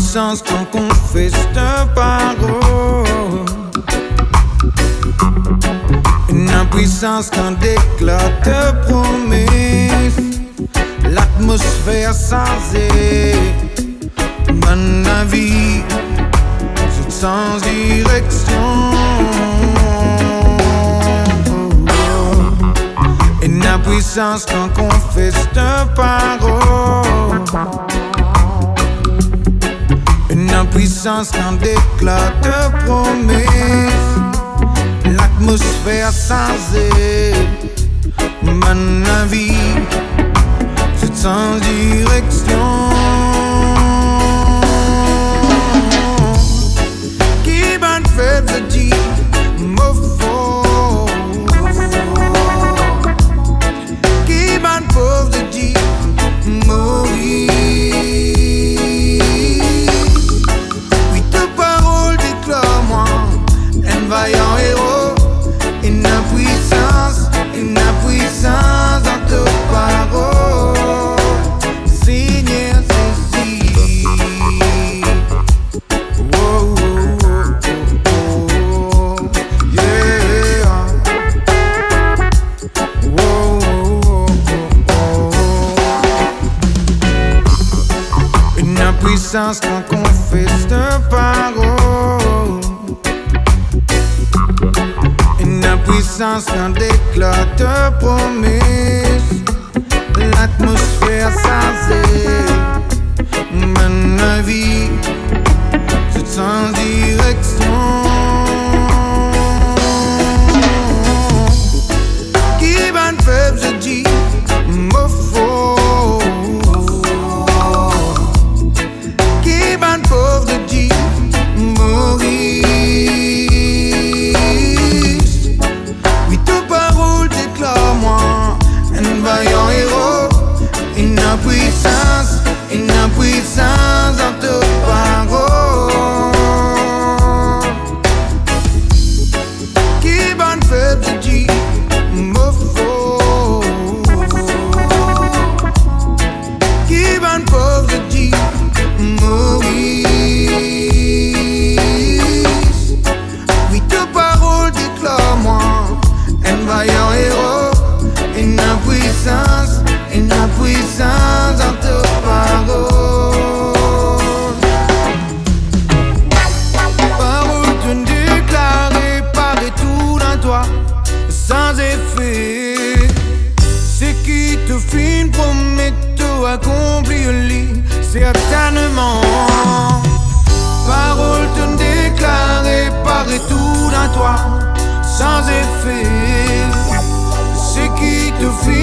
puissance qu'on confesse ta parole. Une impuissance quand déclare ta promesse. L'atmosphère sans mon avis, sans direction. Une impuissance quand confesse ta parole. Une impuissance quand déclare ta promesse. L'atmosphère sans mon avis, sans direction. Qui ban faible se dit mot faux. Qui ban pauvre se dit Maurice. Oui, ta parole déclare-moi un vaillant héros. Une impuissance dans ta parole. Seigneur, saisis. Oh, oh, oh, oh, yeah. Oh, oh, oh, oh. Une impuissance quand confesse ta parole. Une impuissance quand déclare ta promesse. L'atmosphère sans mon avis, c'est sans direction. Qui ban faible je dis mot faux. Qui ban pauvre je dis Maurice. Oui, ta parole déclare-moi un vaillant héros. Une impuissance dans ta parole. Qui ban faible je dis mot faux. Qui ban pauvre je dis Maurice. Oui, ta parole déclare-moi un vaillant héros. Une impuissance dans ta parole. Parole te déclarée paraît tout dans toi, sans effet. Ce qui te fit une promesse accomplit certainement. Parole te déclarée paraît tout dans toi, sans effet. Ce qui te fit